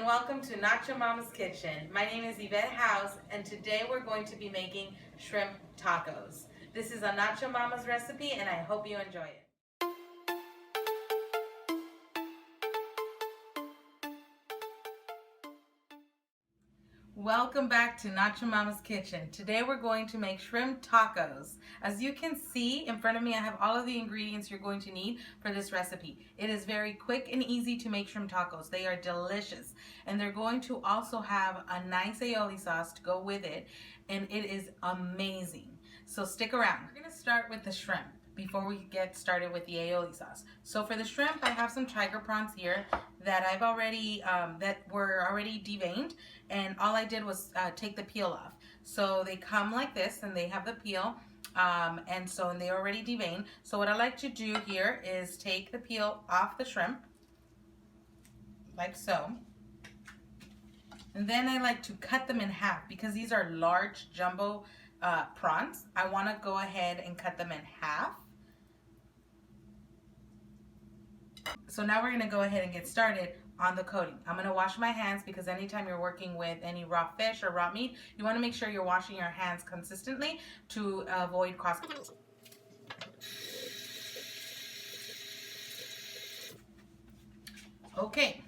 and welcome to Not Your Mama's Kitchen. My name is Yvette House, and today we're going to be making shrimp tacos. This is a Not Your Mama's recipe, and I hope you enjoy it. Welcome back to Not Your Mama's Kitchen. Today we're going to make shrimp tacos. As you can see in front of me, I have all of the ingredients you're going to need for this recipe. It is very quick and easy to make shrimp tacos. They are delicious. And they're going to also have a nice aioli sauce to go with it. And it is amazing. So stick around. We're going to start with the shrimp before we get started with the aioli sauce. So for the shrimp, I have some tiger prawns here that I've already, that were already deveined, and all I did was take the peel off. So they come like this, and they have the peel, and they're already deveined. So what I like to do here is take the peel off the shrimp, like so. And then I like to cut them in half because these are large jumbo prawns. I want to go ahead and cut them in half. So now we're going to go ahead and get started on the coating. I'm going to wash my hands because anytime you're working with any raw fish or raw meat, you want to make sure you're washing your hands consistently to avoid cross-contamination. Okay,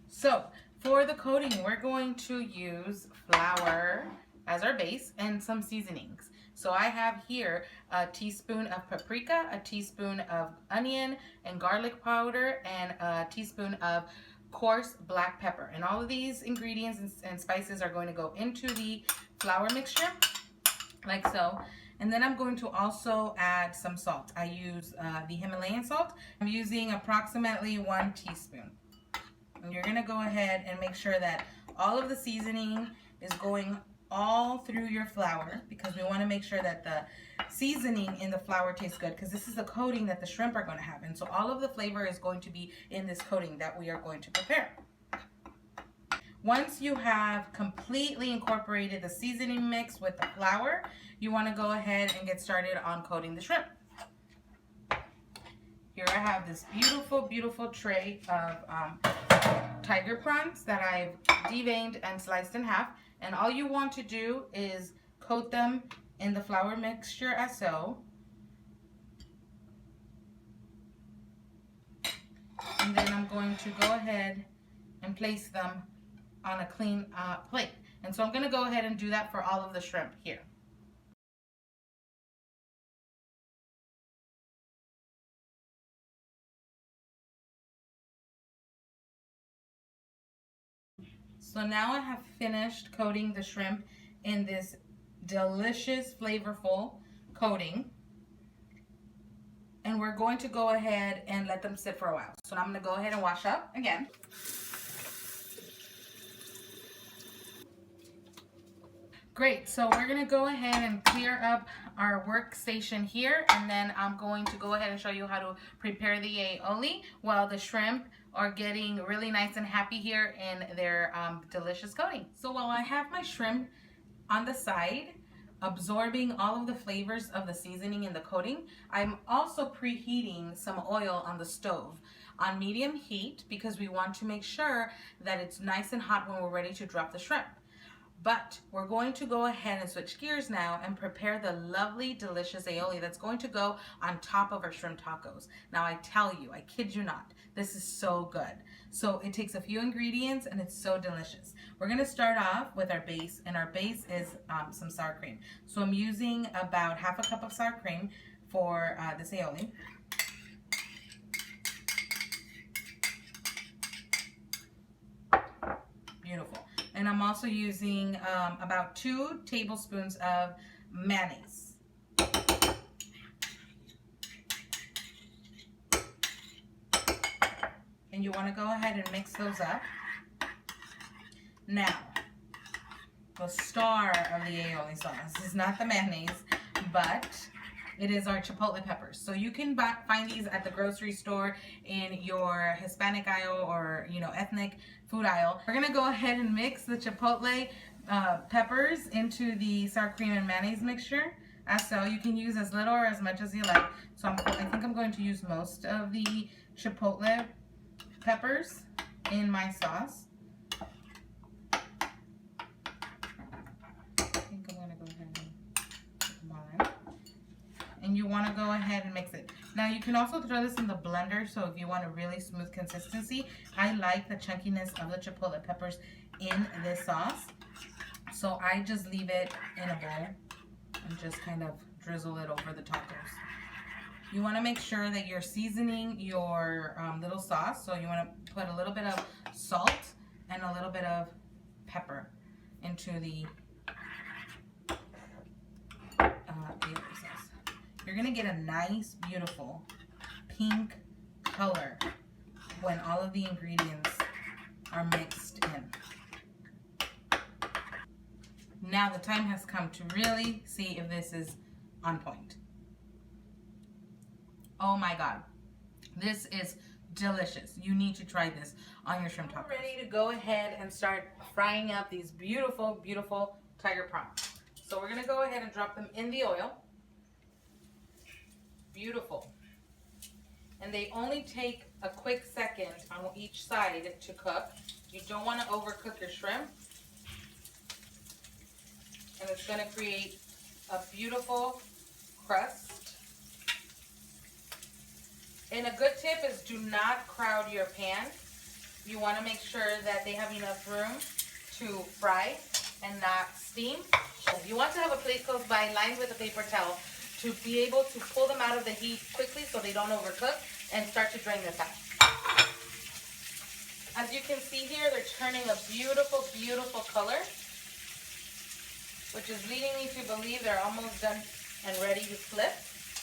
so for the coating, we're going to use flour as our base and some seasonings. So I have here a teaspoon of paprika, a teaspoon of onion and garlic powder, and a teaspoon of coarse black pepper. And all of these ingredients and spices are going to go into the flour mixture, like so. And then I'm going to also add some salt. I use the Himalayan salt. I'm using approximately 1 teaspoon. And you're going to go ahead and make sure that all of the seasoning is going all through your flour, because we want to make sure that the seasoning in the flour tastes good, because this is the coating that the shrimp are going to have. And so all of the flavor is going to be in this coating that we are going to prepare. Once you have completely incorporated the seasoning mix with the flour, you want to go ahead and get started on coating the shrimp. Here I have this beautiful, beautiful tray of tiger prawns that I've deveined and sliced in half. And all you want to do is coat them in the flour mixture as so. And then I'm going to go ahead and place them on a clean plate. And so I'm going to go ahead and do that for all of the shrimp here. So now I have finished coating the shrimp in this delicious, flavorful coating. And we're going to go ahead and let them sit for a while. So I'm going to go ahead and wash up again. Great, so we're going to go ahead and clear up our workstation here, and then I'm going to go ahead and show you how to prepare the aioli while the shrimp are getting really nice and happy here in their delicious coating. So while I have my shrimp on the side, absorbing all of the flavors of the seasoning in the coating, I'm also preheating some oil on the stove on medium heat, because we want to make sure that it's nice and hot when we're ready to drop the shrimp. But we're going to go ahead and switch gears now and prepare the lovely, delicious aioli that's going to go on top of our shrimp tacos. Now I tell you, I kid you not, this is so good. So it takes a few ingredients and it's so delicious. We're going to start off with our base, and our base is some sour cream. So I'm using about half a cup of sour cream for this aioli. Beautiful. And I'm also using about 2 tablespoons of mayonnaise. And you want to go ahead and mix those up. Now, the star of the aioli sauce is not the mayonnaise, but it is our chipotle peppers. So you can find these at the grocery store in your Hispanic aisle or, ethnic food aisle. We're going to go ahead and mix the chipotle peppers into the sour cream and mayonnaise mixture. So you can use as little or as much as you like. So I think I'm going to use most of the chipotle peppers in my sauce. want to go ahead and mix it. Now you can also throw this in the blender, so if you want a really smooth consistency. I like the chunkiness of the chipotle peppers in this sauce. So I just leave it in a bowl and just kind of drizzle it over the tacos. You want to make sure that you're seasoning your little sauce. So you want to put a little bit of salt and a little bit of pepper into the aioli sauce. You're going to get a nice, beautiful pink color when all of the ingredients are mixed in. Now the time has come to really see if this is on point. Oh my God, this is delicious. You need to try this on your shrimp tacos. We're ready to go ahead and start frying up these beautiful, beautiful tiger prawns. So we're gonna go ahead and drop them in the oil. Beautiful. And they only take a quick second on each side to cook. You don't want to overcook your shrimp. And it's going to create a beautiful crust. And a good tip is do not crowd your pan. You want to make sure that they have enough room to fry and not steam. You want to have a plate close by lined with a paper towel to be able to pull them out of the heat quickly so they don't overcook and start to drain the fat. As you can see here, they're turning a beautiful, beautiful color, which is leading me to believe they're almost done and ready to flip.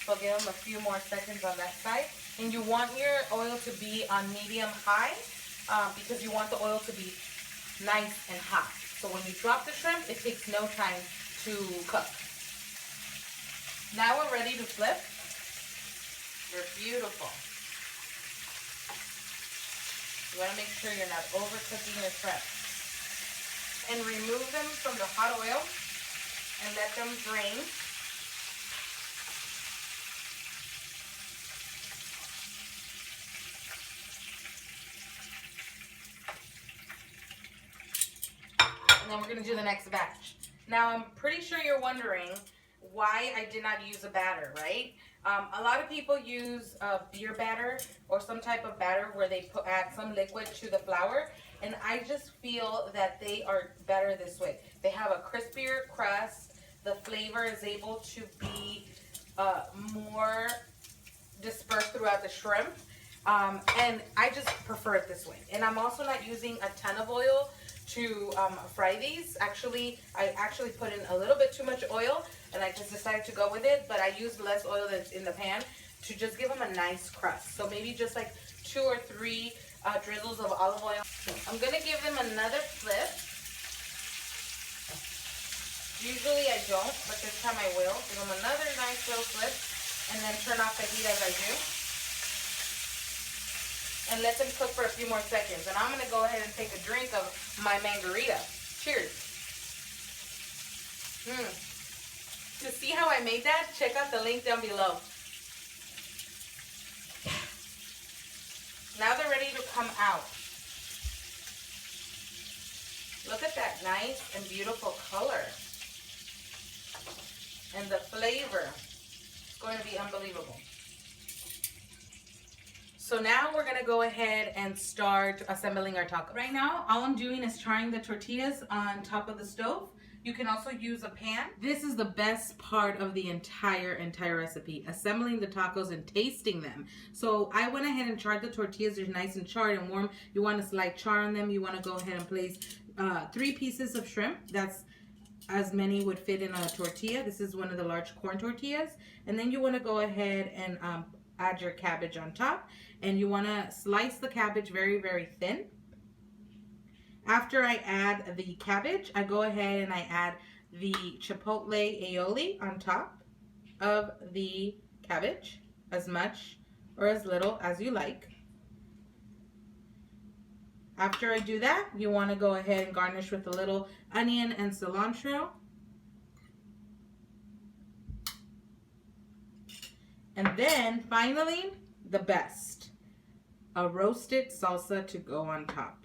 So give them a few more seconds on that side. And you want your oil to be on medium-high because you want the oil to be nice and hot. So when you drop the shrimp, it takes no time to cook. Now we're ready to flip. They're beautiful. You want to make sure you're not overcooking your shrimp. And remove them from the hot oil and let them drain. And then we're going to do the next batch. Now I'm pretty sure you're wondering why I did not use a batter, right? A lot of people use a beer batter or some type of batter where they add some liquid to the flour, and I just feel that they are better this way. They have a crispier crust. The flavor is able to be more dispersed throughout the shrimp, and I just prefer it this way. And I'm also not using a ton of oil to fry these. I actually put in a little bit too much oil, and I just decided to go with it, but I used less oil that's in the pan to just give them a nice crust. So maybe just like 2 or 3 drizzles of olive oil. I'm gonna give them another flip. Usually I don't, but this time I will. Give them another nice little flip, and then turn off the heat as I do. And let them cook for a few more seconds. And I'm gonna go ahead and take a drink of my Mangorita. Cheers. To see how I made that, check out the link down below. Now they're ready to come out. Look at that nice and beautiful color. And the flavor is going to be unbelievable. So now we're going to go ahead and start assembling our taco. Right now, all I'm doing is trying the tortillas on top of the stove. You can also use a pan. This is the best part of the entire recipe, assembling the tacos and tasting them. So I went ahead and charred the tortillas. They're nice and charred and warm. You want a slight char on them. You want to go ahead and place 3 pieces of shrimp. That's as many would fit in a tortilla. This is one of the large corn tortillas. And then you want to go ahead and add your cabbage on top. And you want to slice the cabbage very, very thin. After I add the cabbage, I go ahead and I add the chipotle aioli on top of the cabbage, as much or as little as you like. After I do that, you want to go ahead and garnish with a little onion and cilantro. And then finally, the best, a roasted salsa to go on top.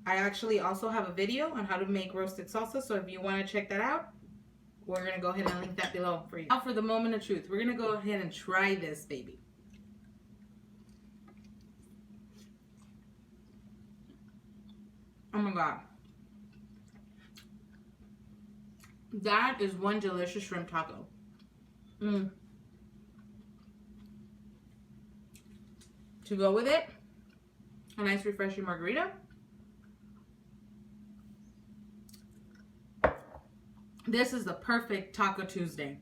I actually also have a video on how to make roasted salsa, so if you want to check that out, We're going to go ahead and link that below for you. Now for the moment of truth. We're going to go ahead and try this, baby. Oh my God. That is one delicious shrimp taco. To go with it, a nice refreshing margarita. This is the perfect Taco Tuesday.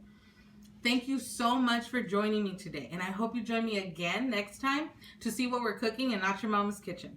Thank you so much for joining me today, and I hope you join me again next time to see what we're cooking in Not Your Mama's Kitchen.